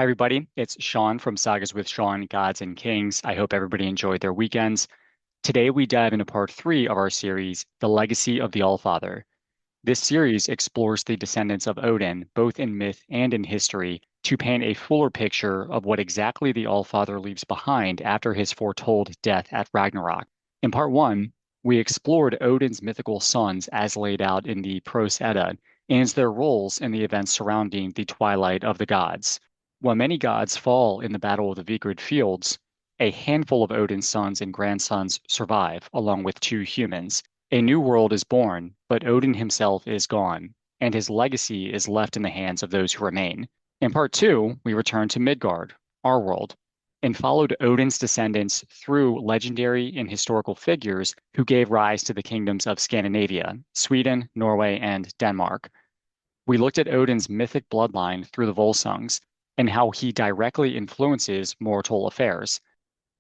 Hi, everybody. It's Shawn from Sagas with Shawn, Gods and Kings. I hope everybody enjoyed their weekends. Today, we dive into part three of our series, The Legacy of the Allfather. This series explores the descendants of Odin, both in myth and in history, to paint a fuller picture of what exactly the Allfather leaves behind after his foretold death at Ragnarok. In part one, we explored Odin's mythical sons as laid out in the Prose Edda and their roles in the events surrounding the twilight of the gods. While many gods fall in the Battle of the Vigrid Fields, a handful of Odin's sons and grandsons survive, along with two humans. A new world is born, but Odin himself is gone, and his legacy is left in the hands of those who remain. In part two, we return to Midgard, our world, and followed Odin's descendants through legendary and historical figures who gave rise to the kingdoms of Scandinavia, Sweden, Norway, and Denmark. We looked at Odin's mythic bloodline through the Volsungs and how he directly influences mortal affairs,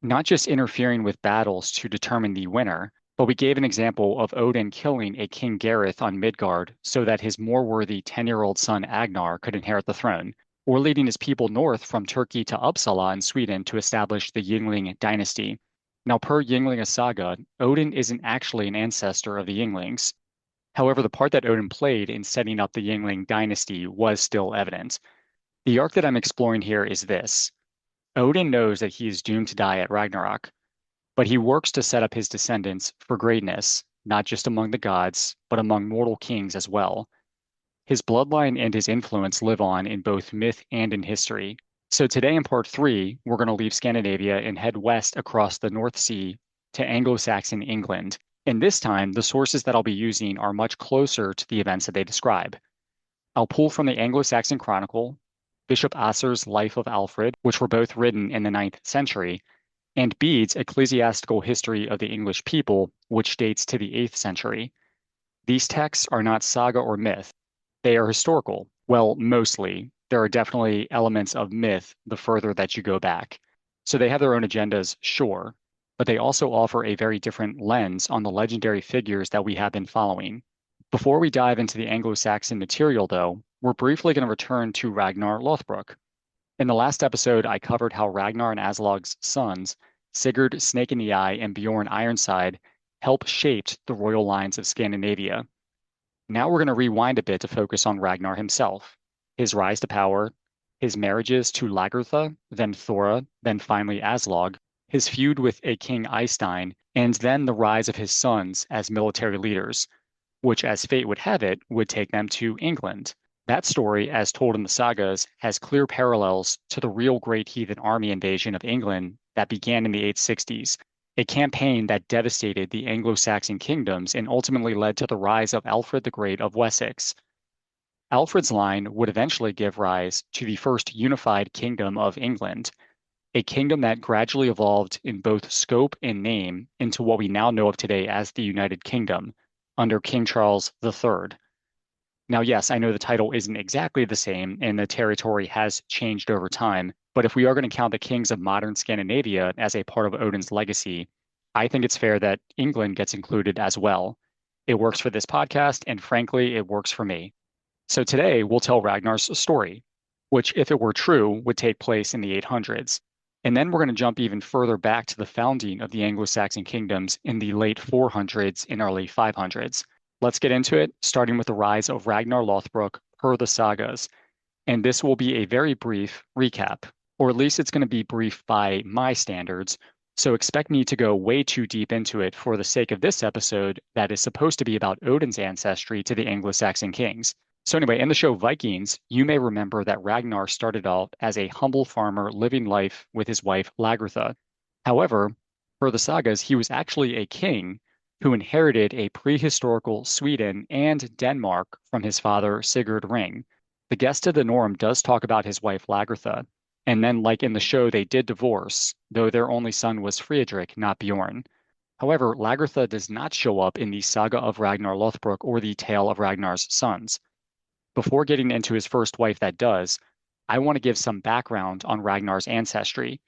not just interfering with battles to determine the winner, but we gave an example of Odin killing a King Gareth on Midgard so that his more worthy 10-year-old son Agnar could inherit the throne, or leading his people north from Turkey to Uppsala in Sweden to establish the Yngling dynasty. Now, per Ynglinga saga, Odin isn't actually an ancestor of the Ynglings. However, the part that Odin played in setting up the Yngling dynasty was still evident. The arc that I'm exploring here is this. Odin knows that he is doomed to die at Ragnarok, but he works to set up his descendants for greatness, not just among the gods, but among mortal kings as well. His bloodline and his influence live on in both myth and in history. So today in part three, we're going to leave Scandinavia and head west across the North Sea to Anglo-Saxon England. And this time, the sources that I'll be using are much closer to the events that they describe. I'll pull from the Anglo-Saxon Chronicle, Bishop Asser's Life of Alfred, which were both written in the 9th century, and Bede's Ecclesiastical History of the English People, which dates to the 8th century. These texts are not saga or myth. They are historical. Well, mostly. There are definitely elements of myth the further that you go back. So they have their own agendas, sure, but they also offer a very different lens on the legendary figures that we have been following. Before we dive into the Anglo-Saxon material, though, we're briefly going to return to Ragnar Lodbrok. In the last episode, I covered how Ragnar and Aslog's sons, Sigurd Snake in the Eye and Bjorn Ironside, helped shape the royal lines of Scandinavia. Now we're going to rewind a bit to focus on Ragnar himself, his rise to power, his marriages to Lagertha, then Thora, then finally Aslog, his feud with a King Eystein, and then the rise of his sons as military leaders, which, as fate would have it, would take them to England. That story, as told in the sagas, has clear parallels to the real Great Heathen Army invasion of England that began in the 860s, a campaign that devastated the Anglo-Saxon kingdoms and ultimately led to the rise of Alfred the Great of Wessex. Alfred's line would eventually give rise to the first unified kingdom of England, a kingdom that gradually evolved in both scope and name into what we now know of today as the United Kingdom, under King Charles III. Now, yes, I know the title isn't exactly the same and the territory has changed over time, but if we are going to count the kings of modern Scandinavia as a part of Odin's legacy, I think it's fair that England gets included as well. It works for this podcast, and frankly, it works for me. So today, we'll tell Ragnar's story, which, if it were true, would take place in the 800s. And then we're going to jump even further back to the founding of the Anglo-Saxon kingdoms in the late 400s and early 500s. Let's get into it, starting with the rise of Ragnar Lodbrok per the sagas. And this will be a very brief recap, or at least it's going to be brief by my standards. So expect me to go way too deep into it for the sake of this episode that is supposed to be about Odin's ancestry to the Anglo-Saxon kings. So anyway, in the show Vikings, you may remember that Ragnar started out as a humble farmer living life with his wife Lagertha. However, per the sagas, he was actually a king who inherited a prehistorical Sweden and Denmark from his father Sigurd Ring. The Guest of the Norm does talk about his wife Lagertha, and then like in the show they did divorce, though their only son was Friedrich, not Bjorn. However, Lagertha does not show up in the saga of Ragnar Lodbrok or the tale of Ragnar's sons. Before getting into his first wife that does, I want to give some background on Ragnar's ancestry,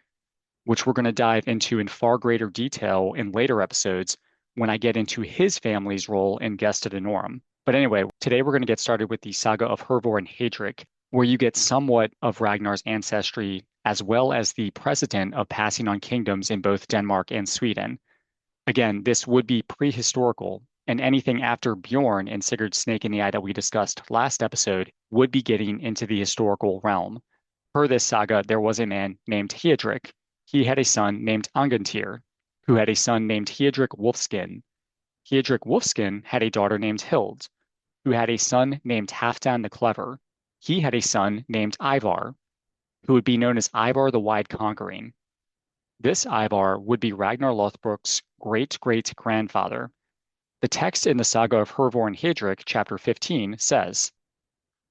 which we're going to dive into in far greater detail in later episodes when I get into his family's role in Guest of the Norm. But anyway, today we're going to get started with the saga of Hervor and Heydrich, where you get somewhat of Ragnar's ancestry as well as the precedent of passing on kingdoms in both Denmark and Sweden. Again, this would be prehistorical, and anything after Bjorn and Sigurd's Snake in the Eye that we discussed last episode would be getting into the historical realm. Per this saga, there was a man named Heodric. He had a son named Angantyr, who had a son named Heodric Wolfskin. Heodric Wolfskin had a daughter named Hild, who had a son named Halfdan the Clever. He had a son named Ivar, who would be known as Ivar the Wide Conquering. This Ivar would be Ragnar Lothbrok's great-great-grandfather. The text in the saga of Hervor and Heodric, chapter 15, says,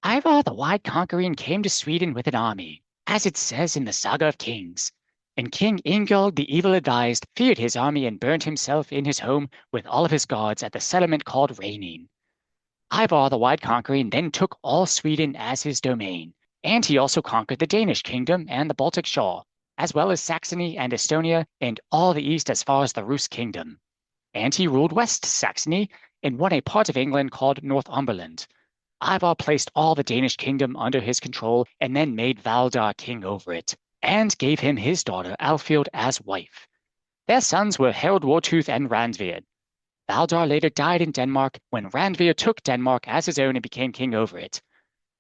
Ivar the Wide Conquering came to Sweden with an army, as it says in the Saga of Kings. And King Ingald the Evil-Advised feared his army and burned himself in his home with all of his guards at the settlement called Reyning. Ivar the Wide Conquering then took all Sweden as his domain, and he also conquered the Danish kingdom and the Baltic shore, as well as Saxony and Estonia and all the east as far as the Rus kingdom. And he ruled West Saxony and won a part of England called Northumberland. Ivar placed all the Danish kingdom under his control and then made Valdar king over it, and gave him his daughter Alfhild as wife. Their sons were Harald Wartooth and Randveer. Valdar later died in Denmark when Randveer took Denmark as his own and became king over it.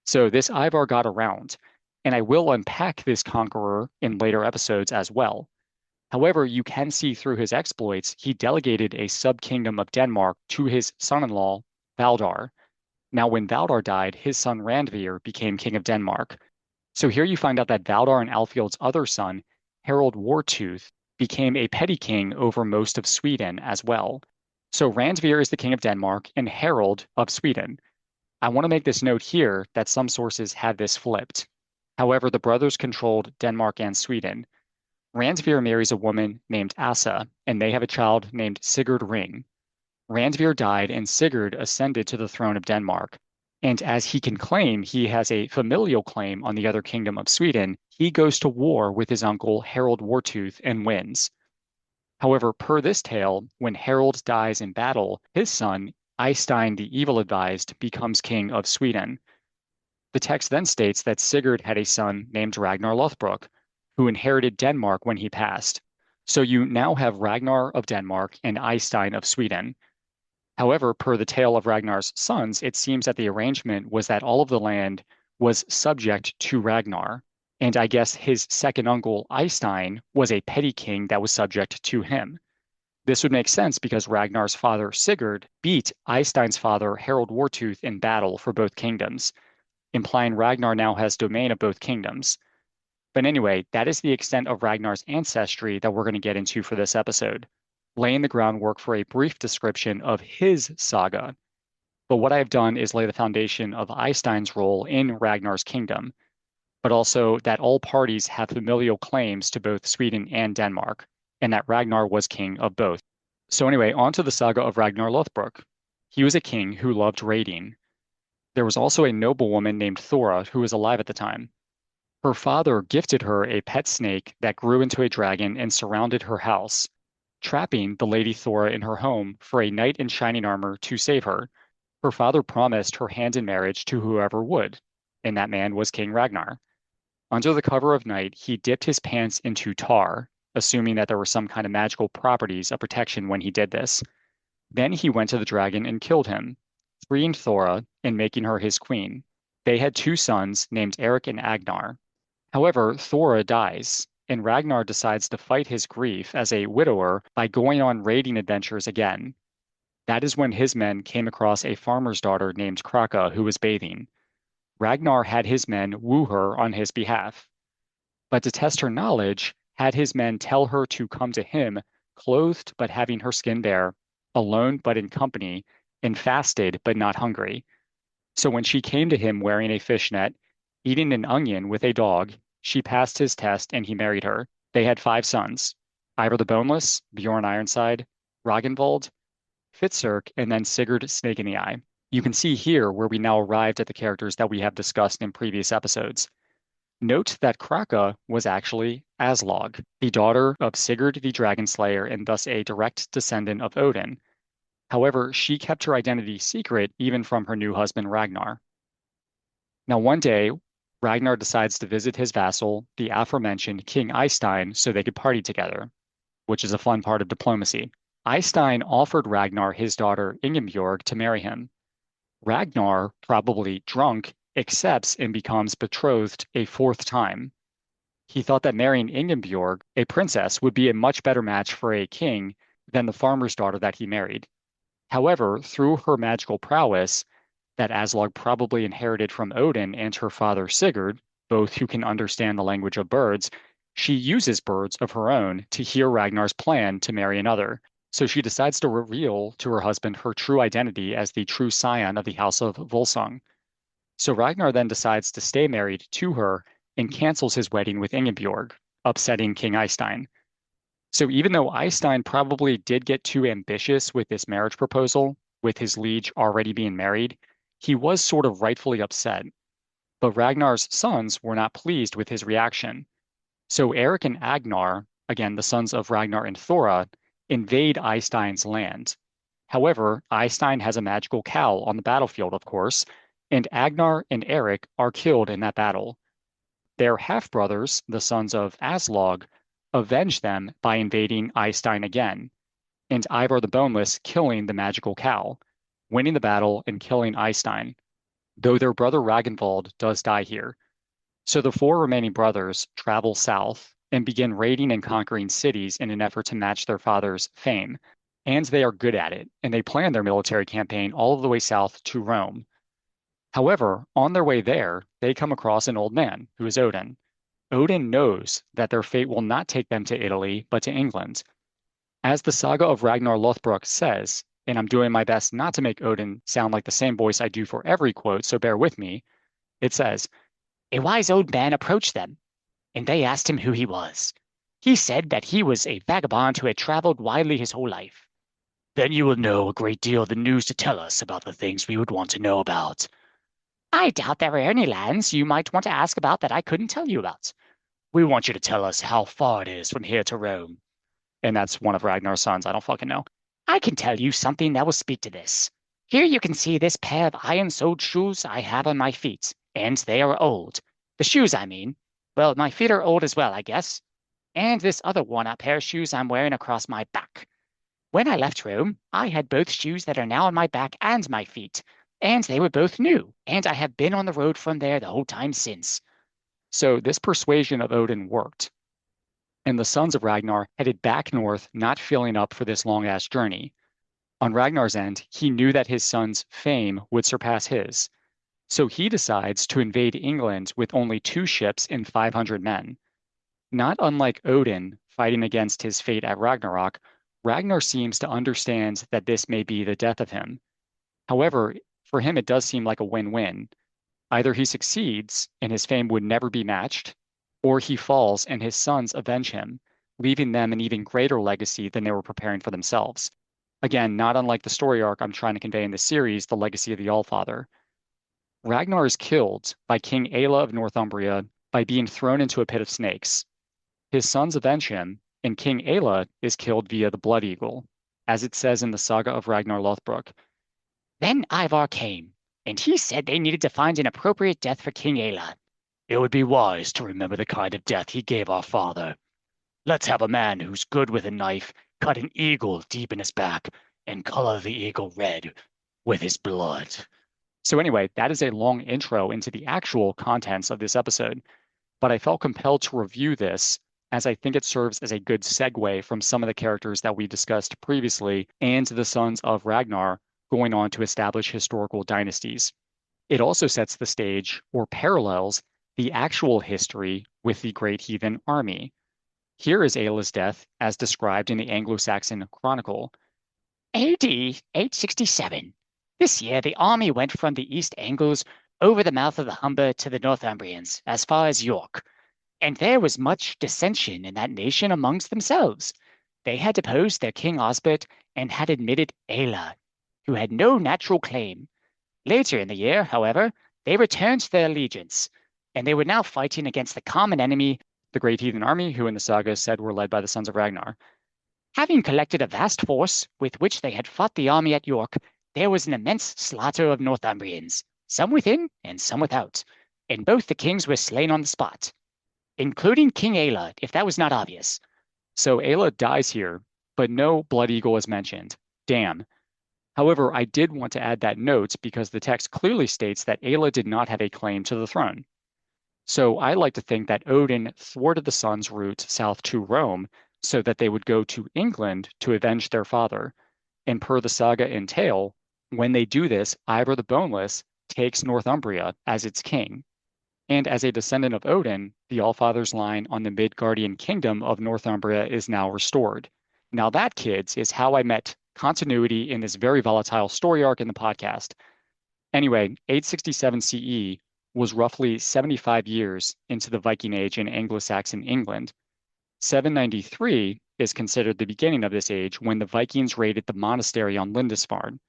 So this Ivar got around, and I will unpack this conqueror in later episodes as well. However, you can see through his exploits, he delegated a sub-kingdom of Denmark to his son-in-law, Valdar. Now, when Valdar died, his son Randveer became king of Denmark. So here you find out that Valdar and Alfhild's other son, Harald Wartooth, became a petty king over most of Sweden as well. So Randveer is the king of Denmark and Harald of Sweden. I want to make this note here that some sources have this flipped. However, the brothers controlled Denmark and Sweden. Randveer marries a woman named Asa, and they have a child named Sigurd Ring. Randveer died and Sigurd ascended to the throne of Denmark. And as he can claim he has a familial claim on the other kingdom of Sweden, he goes to war with his uncle Harald Wartooth and wins. However, per this tale, when Harald dies in battle, his son, Eystein the Evil-Advised, becomes king of Sweden. The text then states that Sigurd had a son named Ragnar Lothbrok, who inherited Denmark when he passed. So you now have Ragnar of Denmark and Eystein of Sweden. However, per the tale of Ragnar's sons, it seems that the arrangement was that all of the land was subject to Ragnar, and I guess his second uncle, Eystein, was a petty king that was subject to him. This would make sense because Ragnar's father, Sigurd, beat Eystein's father, Harald Wartooth, in battle for both kingdoms, implying Ragnar now has domain of both kingdoms. But anyway, that is the extent of Ragnar's ancestry that we're going to get into for this episode, laying the groundwork for a brief description of his saga. But what I've done is lay the foundation of Eystein's role in Ragnar's kingdom, but also that all parties have familial claims to both Sweden and Denmark, and that Ragnar was king of both. So anyway, on to the saga of Ragnar Lothbrok. He was a king who loved raiding. There was also a noblewoman named Thora who was alive at the time. Her father gifted her a pet snake that grew into a dragon and surrounded her house, trapping the Lady Thora in her home for a knight in shining armor to save her. Her father promised her hand in marriage to whoever would, and that man was King Ragnar. Under the cover of night, he dipped his pants into tar, assuming that there were some kind of magical properties of protection when he did this. Then he went to the dragon and killed him, freeing Thora and making her his queen. They had two sons named Eric and Agnar. However, Thora dies, and Ragnar decides to fight his grief as a widower by going on raiding adventures again. That is when his men came across a farmer's daughter named Kraka who was bathing. Ragnar had his men woo her on his behalf, but to test her knowledge, had his men tell her to come to him, clothed but having her skin bare, alone but in company, and fasted but not hungry. So when she came to him wearing a fishnet, eating an onion with a dog, she passed his test and he married her. They had 5 sons, Ivar the Boneless, Bjorn Ironside, Ragnvald, Fitzurk, and then Sigurd Snake in the Eye. You can see here where we now arrived at the characters that we have discussed in previous episodes. Note that Kraka was actually Aslog, the daughter of Sigurd the Dragon Slayer and thus a direct descendant of Odin. However, she kept her identity secret even from her new husband Ragnar. Now one day, Ragnar decides to visit his vassal, the aforementioned King Eystein, so they could party together, which is a fun part of diplomacy. Eystein offered Ragnar his daughter Ingebjorg to marry him. Ragnar, probably drunk, accepts and becomes betrothed a fourth time. He thought that marrying Ingebjorg, a princess, would be a much better match for a king than the farmer's daughter that he married. However, through her magical prowess, that Aslog probably inherited from Odin and her father Sigurd, both who can understand the language of birds, she uses birds of her own to hear Ragnar's plan to marry another. So she decides to reveal to her husband her true identity as the true scion of the House of Volsung. So Ragnar then decides to stay married to her and cancels his wedding with Ingebjorg, upsetting King Eystein. So even though Eystein probably did get too ambitious with this marriage proposal, with his liege already being married, he was sort of rightfully upset. But Ragnar's sons were not pleased with his reaction. So Eric and Agnar, again the sons of Ragnar and Thora, invade Eystein's land. However, Eystein has a magical cow on the battlefield, of course, and Agnar and Eric are killed in that battle. Their half-brothers, the sons of Aslog, avenge them by invading Eystein again, and Ivar the Boneless killing the magical cow, winning the battle and killing Eystein, though their brother Ragnvald does die here. So the four remaining brothers travel south and begin raiding and conquering cities in an effort to match their father's fame. And they are good at it, and they plan their military campaign all the way south to Rome. However, on their way there, they come across an old man, who is Odin. Odin knows that their fate will not take them to Italy, but to England. As the saga of Ragnar Lodbrok says, and I'm doing my best not to make Odin sound like the same voice I do for every quote, so bear with me, it says, A wise old man approached them, and they asked him who he was. He said that he was a vagabond who had traveled widely his whole life. Then you will know a great deal of the news to tell us about the things we would want to know about. I doubt there are any lands you might want to ask about that I couldn't tell you about. We want you to tell us how far it is from here to Rome. and that's one of Ragnar's sons. I don't fucking know. I can tell you something that will speak to this. Here you can see this pair of iron-soled shoes I have on my feet, and they are old. The shoes, I mean. Well, my feet are old as well, I guess. And this other worn-out pair of shoes I'm wearing across my back. When I left Rome, I had both shoes that are now on my back and my feet, and they were both new, and I have been on the road from there the whole time since. So this persuasion of Odin worked, and the sons of Ragnar headed back north, not feeling up for this long-ass journey. On Ragnar's end, he knew that his son's fame would surpass his, so he decides to invade England with only 2 ships and 500 men. Not unlike Odin fighting against his fate at Ragnarok, Ragnar seems to understand that this may be the death of him. However, for him it does seem like a win-win. Either he succeeds and his fame would never be matched, or he falls and his sons avenge him, leaving them an even greater legacy than they were preparing for themselves. Again, not unlike the story arc I'm trying to convey in this series, the legacy of the Allfather. Ragnar is killed by King Aella of Northumbria by being thrown into a pit of snakes. His sons avenge him, and King Aella is killed via the Blood Eagle, as it says in the saga of Ragnar Lothbrok. Then Ivar came, and he said they needed to find an appropriate death for King Aella. It would be wise to remember the kind of death he gave our father. Let's have a man who's good with a knife cut an eagle deep in his back and color the eagle red with his blood. So anyway, that is a long intro into the actual contents of this episode, but I felt compelled to review this as I think it serves as a good segue from some of the characters that we discussed previously and the sons of Ragnar going on to establish historical dynasties. It also sets the stage, or parallels, the actual history with the Great Heathen Army. Here is Aella's death as described in the Anglo-Saxon Chronicle. AD 867. This year the army went from the East Angles over the mouth of the Humber to the Northumbrians, as far as York. And there was much dissension in that nation amongst themselves. They had deposed their king Osbert and had admitted Aella, who had no natural claim. Later in the year, however, they returned to their allegiance, and they were now fighting against the common enemy, the Great Heathen Army, who in the saga said were led by the sons of Ragnar. Having collected a vast force with which they had fought the army at York, there was an immense slaughter of Northumbrians, some within and some without, and both the kings were slain on the spot, including King Aela, if that was not obvious. So Ayla dies here, but no blood eagle is mentioned. Damn. However, I did want to add that note because the text clearly states that Ayla did not have a claim to the throne. So I like to think that Odin thwarted the sons' route south to Rome so that they would go to England to avenge their father. And per the saga and tale, when they do this, Ivar the Boneless takes Northumbria as its king. And as a descendant of Odin, the Allfather's line on the Midgardian kingdom of Northumbria is now restored. Now, that, kids, is how I met continuity in this very volatile story arc in the podcast. Anyway, 867 CE was roughly 75 years into the Viking Age in Anglo-Saxon England. 793 is considered the beginning of this age when the Vikings raided the monastery on Lindisfarne,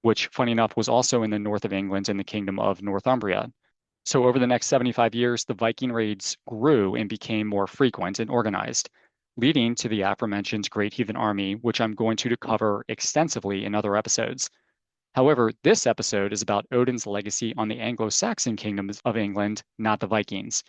which, funny enough, was also in the north of England in the kingdom of Northumbria. So over the next 75 years, the Viking raids grew and became more frequent and organized, leading to the aforementioned Great Heathen Army, which I'm going to cover extensively in other episodes. However, this episode is about Odin's legacy on the Anglo-Saxon kingdoms of England, not the Vikings.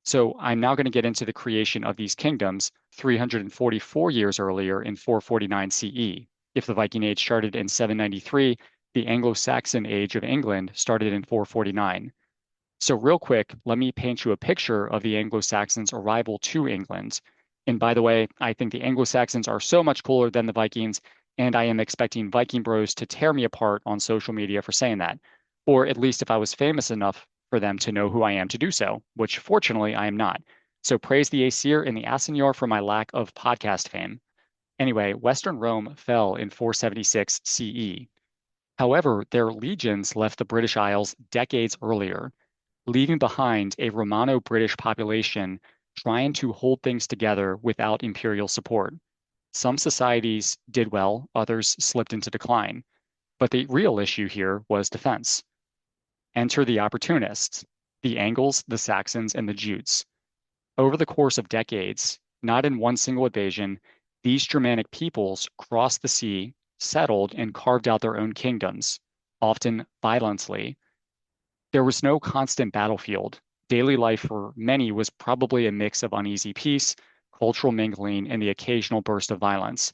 So I'm now going to get into the creation of these kingdoms 344 years earlier in 449 CE. If the Viking Age started in 793, the Anglo-Saxon Age of England started in 449. So real quick, let me paint you a picture of the Anglo-Saxons' arrival to England. And by the way, I think the Anglo-Saxons are so much cooler than the Vikings, and I am expecting Viking bros to tear me apart on social media for saying that. Or at least if I was famous enough for them to know who I am to do so, which fortunately I am not. So praise the Aesir and the Assignor for my lack of podcast fame. Anyway, Western Rome fell in 476 CE. However, their legions left the British Isles decades earlier, leaving behind a Romano-British population trying to hold things together without imperial support. Some societies did well, others slipped into decline. But the real issue here was defense. Enter the opportunists, the Angles, the Saxons, and the Jutes. Over the course of decades, not in one single invasion, these Germanic peoples crossed the sea, settled, and carved out their own kingdoms, often violently. There was no constant battlefield. Daily life for many was probably a mix of uneasy peace, cultural mingling, and the occasional burst of violence.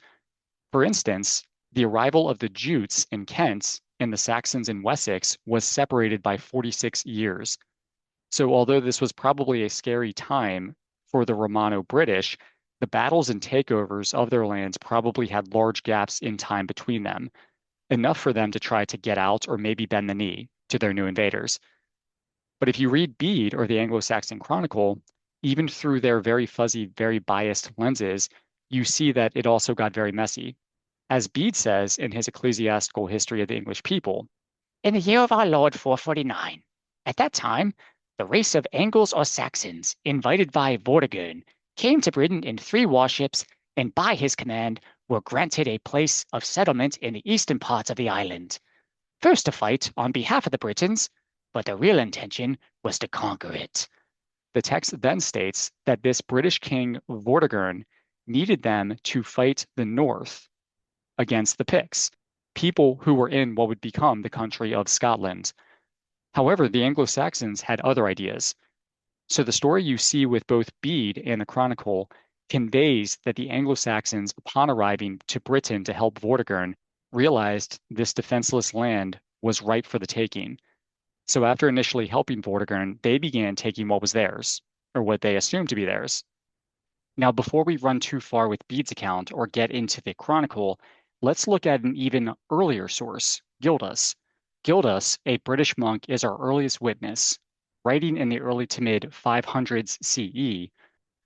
For instance, the arrival of the Jutes in Kent and the Saxons in Wessex was separated by 46 years. So although this was probably a scary time for the Romano-British, the battles and takeovers of their lands probably had large gaps in time between them, enough for them to try to get out or maybe bend the knee to their new invaders. But if you read Bede or the Anglo-Saxon Chronicle, even through their very fuzzy, very biased lenses, you see that it also got very messy. As Bede says in his ecclesiastical history of the English people, In the year of our Lord 449, at that time, the race of Angles or Saxons, invited by Vortigern, came to Britain in 3 warships, and by his command were granted a place of settlement in the eastern parts of the island. First to fight on behalf of the Britons, but the real intention was to conquer it. the text then states that this British king Vortigern needed them to fight the North against the Picts, people who were in what would become the country of Scotland. However, the Anglo-Saxons had other ideas. So the story you see with both Bede and the Chronicle conveys that the Anglo-Saxons, upon arriving to Britain to help Vortigern, realized this defenseless land was ripe for the taking. So after initially helping Vortigern, they began taking what was theirs, or what they assumed to be theirs. Now, before we run too far with Bede's account or get into the Chronicle, let's look at an even earlier source, Gildas. Gildas, a British monk, is our earliest witness, writing in the early to mid 500s CE,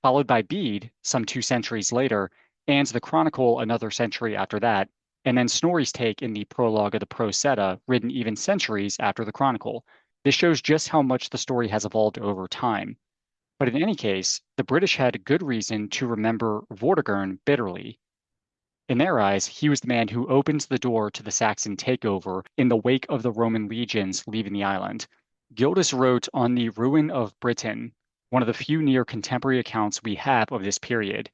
followed by Bede some 2 centuries later, and the Chronicle another century after that, and then Snorri's take in the prologue of the Prosetta, written even centuries after the Chronicle. This shows just how much the story has evolved over time. But in any case, the British had good reason to remember Vortigern bitterly. In their eyes, he was the man who opened the door to the Saxon takeover in the wake of the Roman legions leaving the island. Gildas wrote on the ruin of Britain, one of the few near contemporary accounts we have of this period.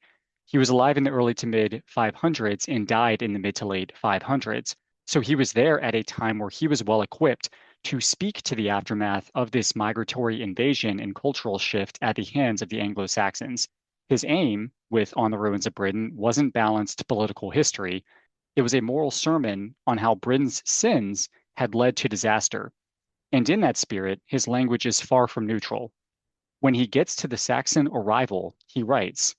He was alive in the early to mid 500s and died in the mid to late 500s. So he was there at a time where he was well equipped to speak to the aftermath of this migratory invasion and cultural shift at the hands of the Anglo-Saxons. His aim with On the Ruins of Britain wasn't balanced political history. It was a moral sermon on how Britain's sins had led to disaster. And in that spirit, his language is far from neutral. When he gets to the Saxon arrival, he writes,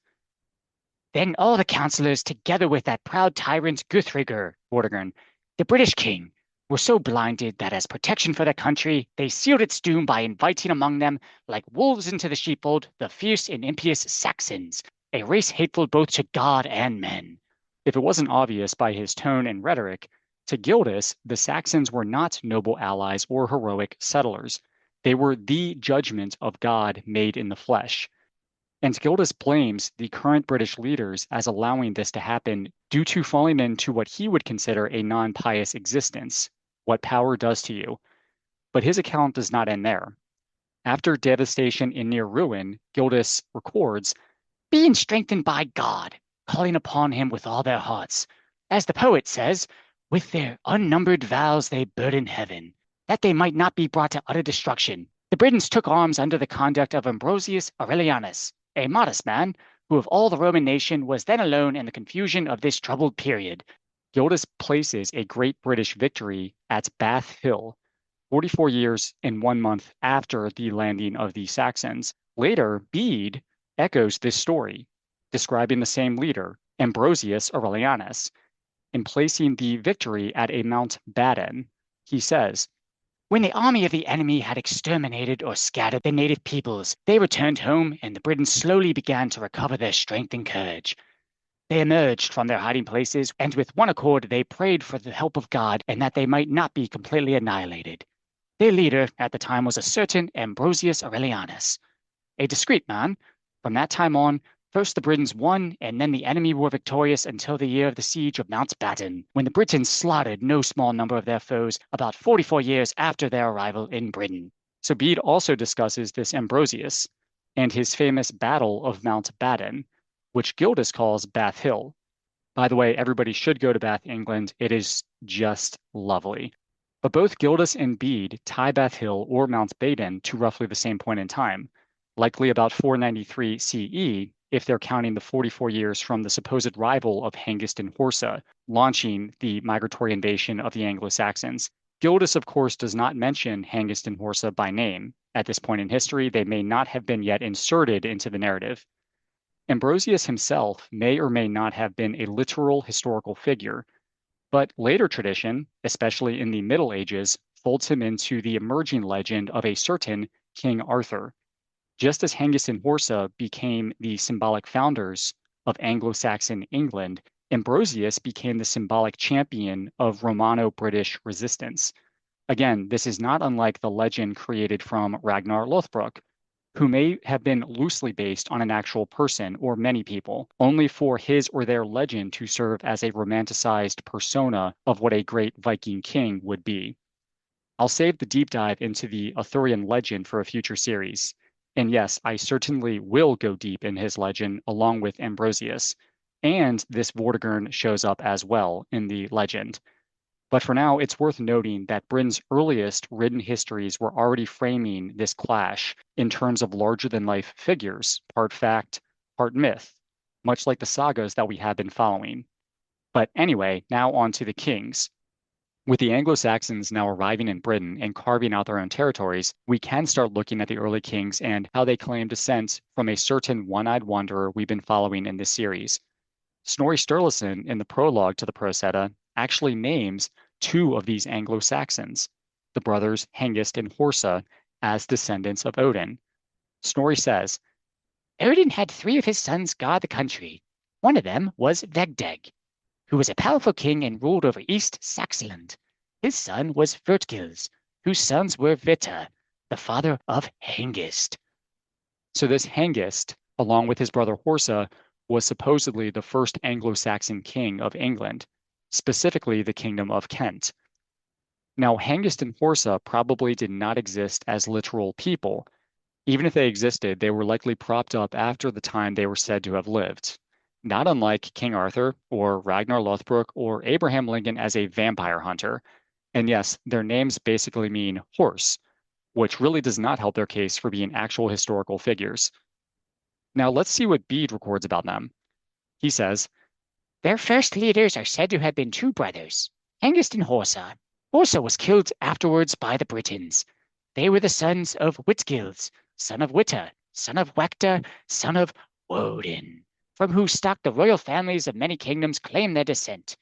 Then all the councillors, together with that proud tyrant Guthrigur, Vortigern, the British king, were so blinded that as protection for their country, they sealed its doom by inviting among them, like wolves into the sheepfold, the fierce and impious Saxons, a race hateful both to God and men. if it wasn't obvious by his tone and rhetoric, to Gildas, the Saxons were not noble allies or heroic settlers. They were the judgment of God made in the flesh. And Gildas blames the current British leaders as allowing this to happen due to falling into what he would consider a non-pious existence, what power does to you. But his account does not end there. After devastation and near ruin, Gildas records, Being strengthened by God, calling upon him with all their hearts. As the poet says, with their unnumbered vows they burden heaven, that they might not be brought to utter destruction. The Britons took arms under the conduct of Ambrosius Aurelianus, a modest man, who of all the Roman nation was then alone in the confusion of this troubled period. Gildas places a great British victory at Bath Hill, 44 years and 1 month after the landing of the Saxons. Later, Bede echoes this story, describing the same leader, Ambrosius Aurelianus, and placing the victory at a Mount Baden. He says, When the army of the enemy had exterminated or scattered the native peoples, they returned home, and the Britons slowly began to recover their strength and courage. They emerged from their hiding places, and with one accord they prayed for the help of God and that they might not be completely annihilated. Their leader at the time was a certain Ambrosius Aurelianus, a discreet man. From that time on, first the Britons won, and then the enemy were victorious until the year of the siege of Mount Baden, when the Britons slaughtered no small number of their foes about 44 years after their arrival in Britain. So Bede also discusses this Ambrosius and his famous Battle of Mount Baden, which Gildas calls Bath Hill. By the way, everybody should go to Bath, England. It is just lovely. But both Gildas and Bede tie Bath Hill or Mount Baden to roughly the same point in time, likely about 493 CE, if they're counting the 44 years from the supposed rival of Hengest and Horsa, launching the migratory invasion of the Anglo-Saxons. Gildas, of course, does not mention Hengest and Horsa by name. At this point in history, they may not have been yet inserted into the narrative. Ambrosius himself may or may not have been a literal historical figure, but later tradition, especially in the Middle Ages, folds him into the emerging legend of a certain King Arthur. Just as Hengist and Horsa became the symbolic founders of Anglo-Saxon England, Ambrosius became the symbolic champion of Romano-British resistance. Again, this is not unlike the legend created from Ragnar Lodbrok, who may have been loosely based on an actual person or many people, only for his or their legend to serve as a romanticized persona of what a great Viking king would be. I'll save the deep dive into the Arthurian legend for a future series. And yes, I certainly will go deep in his legend along with Ambrosius. And this Vortigern shows up as well in the legend. But for now, it's worth noting that Britain's earliest written histories were already framing this clash in terms of larger-than-life figures, part fact, part myth, much like the sagas that we have been following. But anyway, now on to the kings. With the Anglo-Saxons now arriving in Britain and carving out their own territories, we can start looking at the early kings and how they claim descent from a certain one-eyed wanderer we've been following in this series. Snorri Sturluson, in the prologue to the Prosetta, actually names two of these Anglo-Saxons, the brothers Hengest and Horsa, as descendants of Odin. Snorri says, Odin had 3 of his sons guard the country. One of them was Vegdeg, who was a powerful king and ruled over East Saxland. His son was Vertgils, whose sons were Vita, the father of Hengist. So this Hengist, along with his brother Horsa, was supposedly the first Anglo-Saxon king of England, specifically the Kingdom of Kent. Now, Hengist and Horsa probably did not exist as literal people. Even if they existed, they were likely propped up after the time they were said to have lived, not unlike King Arthur or Ragnar Lothbrok or Abraham Lincoln as a vampire hunter. And yes, their names basically mean horse, which really does not help their case for being actual historical figures. Now let's see what Bede records about them. He says, Their first leaders are said to have been two brothers, Hengest and Horsa. Horsa was killed afterwards by the Britons. They were the sons of Whitgils, son of Witta, son of Wecta, son of Woden, from whose stock the royal families of many kingdoms claim their descent.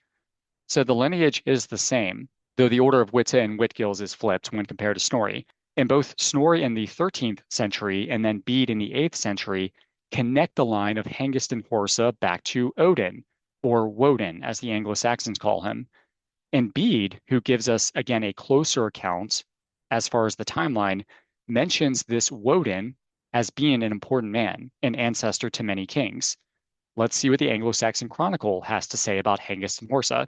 so the lineage is the same, though the order of Witta and Whitgils is flipped when compared to Snorri. And both Snorri in the 13th century and then Bede in the 8th century connect the line of Hengist and Horsa back to Odin, or Woden, as the Anglo-Saxons call him. And Bede, who gives us again a closer account as far as the timeline, mentions this Woden as being an important man, an ancestor to many kings. Let's see what the Anglo-Saxon Chronicle has to say about Hengist and Horsa.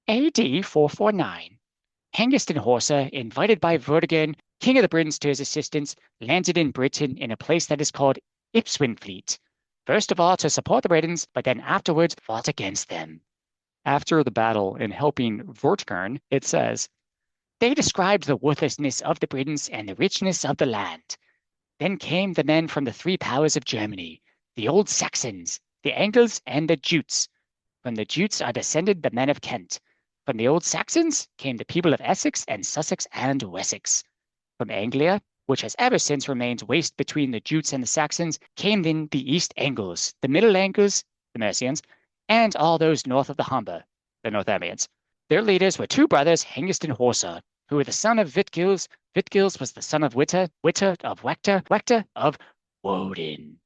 AD 449. Hengest and Horsa, invited by Vortigern, king of the Britons, to his assistance, landed in Britain in a place that is called Ipswinfleet. First of all to support the Britons, but then afterwards fought against them. After the battle in helping Vortigern, it says, They described the worthlessness of the Britons and the richness of the land. Then came the men from the three powers of Germany, the old Saxons, the Angles, and the Jutes. From the Jutes are descended the men of Kent. From the old Saxons came the people of Essex and Sussex and Wessex. From Anglia, which has ever since remained waste between the Jutes and the Saxons, came then the East Angles, the Middle Angles, the Mercians, and all those north of the Humber, the Northumbrians. Their leaders were two brothers, Hengest and Horsa, who were the son of Wittgils. Wittgils was the son of Witta, Witta of Wecta, Wecta of Woden.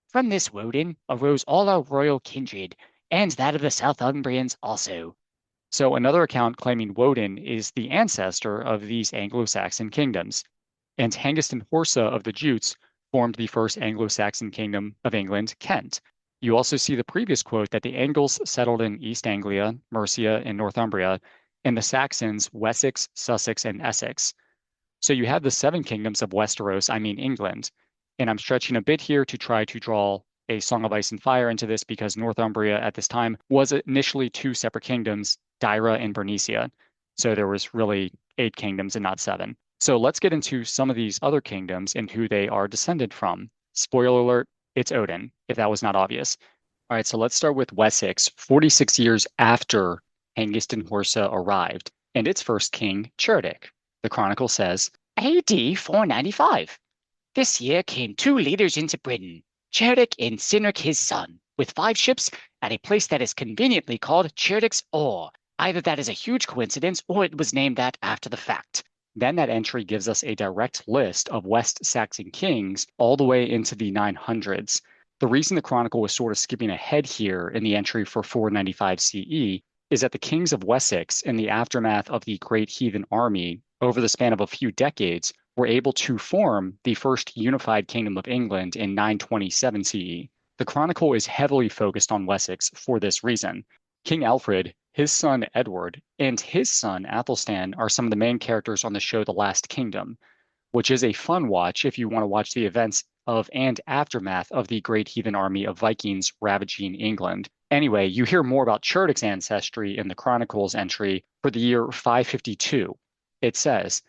From this Woden arose all our royal kindred, and that of the Southumbrians also. so another account claiming Woden is the ancestor of these Anglo-Saxon kingdoms. And Hengist and Horsa of the Jutes formed the first Anglo-Saxon kingdom of England, Kent. You also see the previous quote that the Angles settled in East Anglia, Mercia, and Northumbria, and the Saxons, Wessex, Sussex, and Essex. So you have the seven kingdoms of Westeros, I mean England. And I'm stretching a bit here to try to draw a Song of Ice and Fire into this because Northumbria at this time was initially two separate kingdoms, Dyra and Bernicia. So there was really 8 kingdoms and not 7. So let's get into some of these other kingdoms and who they are descended from. Spoiler alert, it's Odin, if that was not obvious. All right, so let's start with Wessex, 46 years after Hengist and Horsa arrived, and its first king, Cerdic. The Chronicle says, AD 495. This year came two leaders into Britain, Cerdic and Cynric his son, with 5 ships at a place that is conveniently called Cerdic's Oar. Either that is a huge coincidence or it was named that after the fact. Then that entry gives us a direct list of West Saxon kings all the way into the 900s. The reason the Chronicle was sort of skipping ahead here in the entry for 495 CE is that the kings of Wessex, in the aftermath of the Great Heathen Army, over the span of a few decades, were able to form the first unified kingdom of England in 927 CE. The Chronicle is heavily focused on Wessex for this reason. King Alfred, his son Edward, and his son Athelstan are some of the main characters on the show The Last Kingdom, which is a fun watch if you want to watch the events of and aftermath of the Great Heathen Army of Vikings ravaging England. Anyway, you hear more about Cherdic's ancestry in the Chronicles entry for the year 552. It says,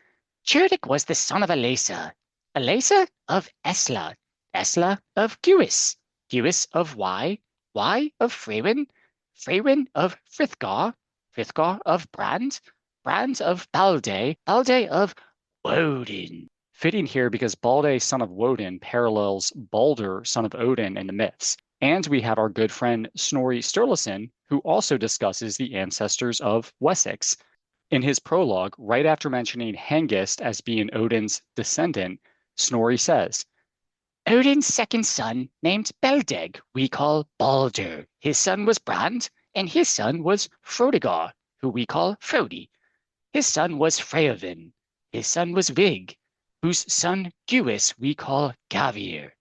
Cerdic was the son of Elasa, Elasa of Esla, Esla of Gewis, Gewis of Y of Frewen, Frewen of Frithgar, Frithgar of Brand, Brand of Balde, Balde of Woden. Fitting here because Balde, son of Woden, parallels Balder, son of Odin in the myths. And we have our good friend Snorri Sturluson, who also discusses the ancestors of Wessex. In his prologue, right after mentioning Hengist as being Odin's descendant, Snorri says, Odin's second son, named Beldeg, we call Balder. His son was Brand, and his son was Frodigar, who we call Frodi. His son was Freovin. His son was Vig, whose son Gewis we call Gavir.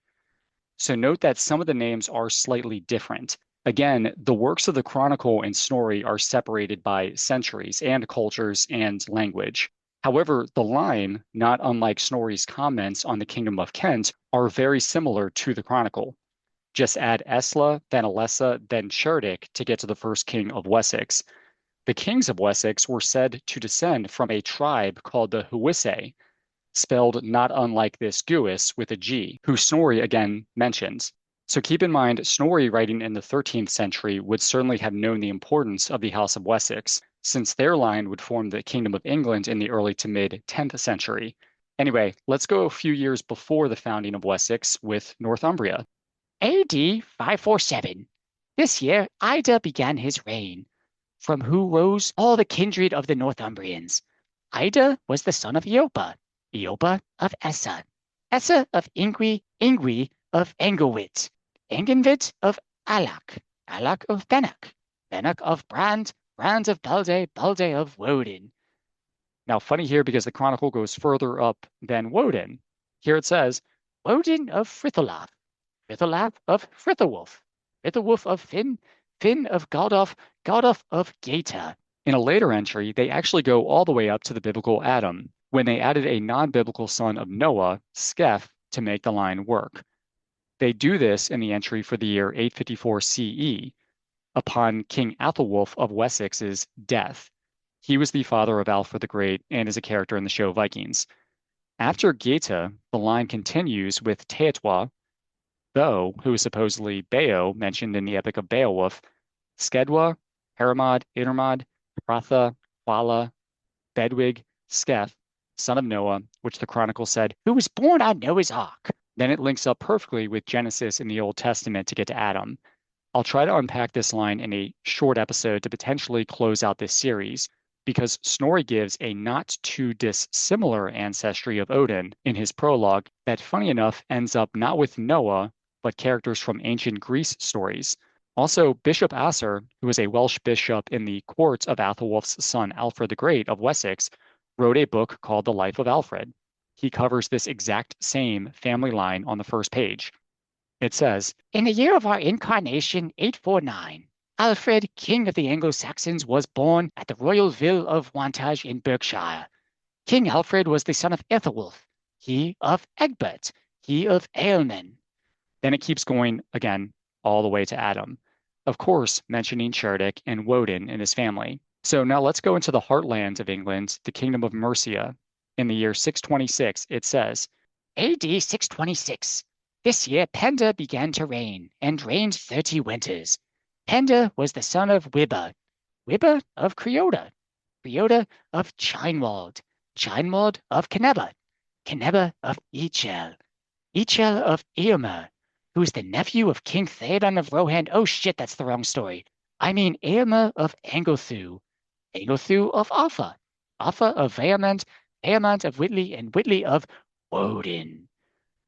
So note that some of the names are slightly different. Again, the works of the Chronicle and Snorri are separated by centuries and cultures and language. However, the line, not unlike Snorri's comments on the Kingdom of Kent, are very similar to the Chronicle. Just add Esla, then Elessa, then Cerdic to get to the first king of Wessex. The kings of Wessex were said to descend from a tribe called the Huisse, spelled not unlike this Gewis with a G, who Snorri again mentions. So keep in mind, Snorri writing in the 13th century would certainly have known the importance of the House of Wessex, since their line would form the Kingdom of England in the early to mid 10th century. Anyway, let's go a few years before the founding of Wessex with Northumbria. AD 547. This year Ida began his reign, from who rose all the kindred of the Northumbrians. Ida was the son of Eopa, Eopa of Essa, Essa of Ingwi, Ingwi of Engelwit, Engenwit of Alak, Alak of Benak, Benak of Brand, Brand of Balde, Balde of Woden. Now, funny here because the chronicle goes further up than Woden. Here it says, Woden of Fritholaf, Fritholaf of Frithowulf, Frithowulf of Finn, Finn of Godolf, Godolf of Gaeta. in a later entry, they actually go all the way up to the biblical Adam, when they added a non-biblical son of Noah, Skeph, to make the line work. They do this in the entry for the year 854 CE, upon King Athelwulf of Wessex's death. He was the father of Alfred the Great and is a character in the show Vikings. After Gaeta, the line continues with Teatwa, Bo, who is supposedly Beo, mentioned in the Epic of Beowulf, Skedwa, Hermod, Idermod, Pratha, Vala, Bedwig, Skeph, son of Noah, which the Chronicle said, who was born on Noah's Ark. Then it links up perfectly with Genesis in the Old Testament to get to Adam. I'll try to unpack this line in a short episode to potentially close out this series, because Snorri gives a not too dissimilar ancestry of Odin in his prologue that, funny enough, ends up not with Noah, but characters from ancient Greece stories. Also, Bishop Asser, who was a Welsh bishop in the court of Athelwulf's son Alfred the Great of Wessex, wrote a book called The Life of Alfred. He covers this exact same family line on the first page. It says, in the year of our incarnation, 849, Alfred, king of the Anglo-Saxons, was born at the royal ville of Wantage in Berkshire. King Alfred was the son of Ethelwulf, he of Egbert, he of Ailman. Then it keeps going again all the way to Adam, of course mentioning Cerdic and Woden and his family. So now let's go into the heartland of England, the kingdom of Mercia. In the year 626, it says, AD 626. This year Penda began to reign, and reigned 30 winters. Penda was the son of Wibba, Wibba of Creota, Creota of Chinwald, Chinwald of Caneba, Caneba of Echel, Echel of Eomer, who is the nephew of King Theoden of Rohan. Oh shit, that's the wrong story. I mean Eomer of Angothu, Angothu of Offa, Offa of Vehement, Vehement of Whitley, and Whitley of Woden.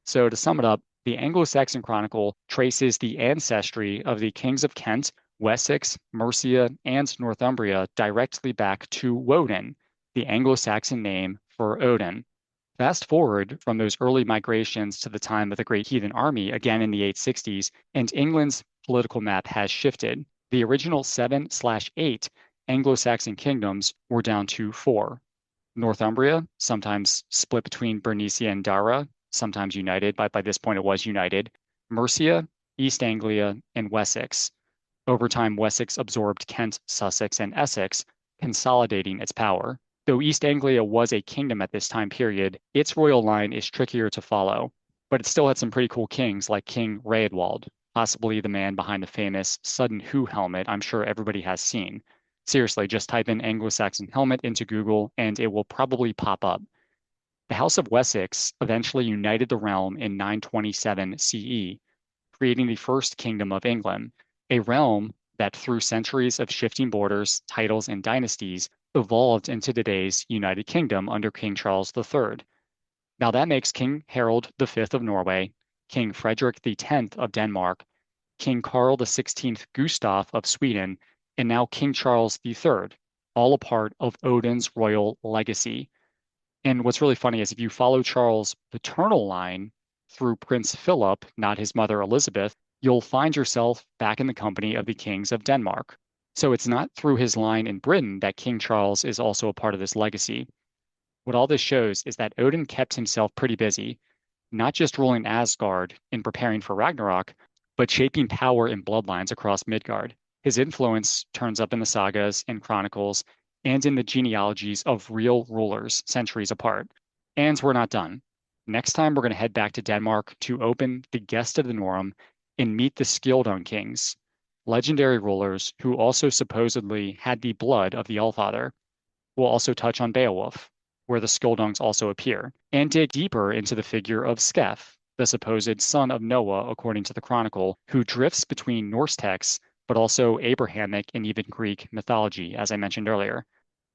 So to sum it up, the Anglo-Saxon Chronicle traces the ancestry of the kings of Kent, Wessex, Mercia, and Northumbria directly back to Woden, the Anglo-Saxon name for Odin. Fast forward from those early migrations to the time of the Great Heathen Army, again in the 860s, and England's political map has shifted. The original 7/8 Anglo-Saxon kingdoms were down to 4. Northumbria, sometimes split between Bernicia and Dara, sometimes united, but by this point it was united. Mercia, East Anglia, and Wessex. Over time, Wessex absorbed Kent, Sussex, and Essex, consolidating its power. Though East Anglia was a kingdom at this time period, its royal line is trickier to follow, but it still had some pretty cool kings like King Raedwald, possibly the man behind the famous Sudden Who helmet I'm sure everybody has seen. Seriously, just type in Anglo-Saxon helmet into Google and it will probably pop up. The House of Wessex eventually united the realm in 927 CE, creating the first kingdom of England, a realm that through centuries of shifting borders, titles, and dynasties evolved into today's United Kingdom under King Charles III. Now that makes King Harold V of Norway, King Frederick X of Denmark, King Carl XVI Gustaf of Sweden, and now King Charles III, all a part of Odin's royal legacy. And what's really funny is if you follow Charles' paternal line through Prince Philip, not his mother Elizabeth, you'll find yourself back in the company of the kings of Denmark. So it's not through his line in Britain that King Charles is also a part of this legacy. What all this shows is that Odin kept himself pretty busy, not just ruling Asgard and preparing for Ragnarok, but shaping power and bloodlines across Midgard. His influence turns up in the sagas and chronicles and in the genealogies of real rulers centuries apart. And we're not done. Next time, we're going to head back to Denmark to open the Guest of the Norm and meet the Skildung kings, legendary rulers who also supposedly had the blood of the Allfather. We'll also touch on Beowulf, where the Skildungs also appear, and dig deeper into the figure of Skef, the supposed son of Noah, according to the Chronicle, who drifts between Norse texts, but also Abrahamic and even Greek mythology, as I mentioned earlier.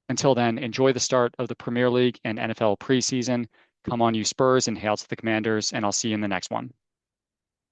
Until then, enjoy the start of the Premier League and NFL preseason. Come on, you Spurs, and hail to the Commanders, and I'll see you in the next one.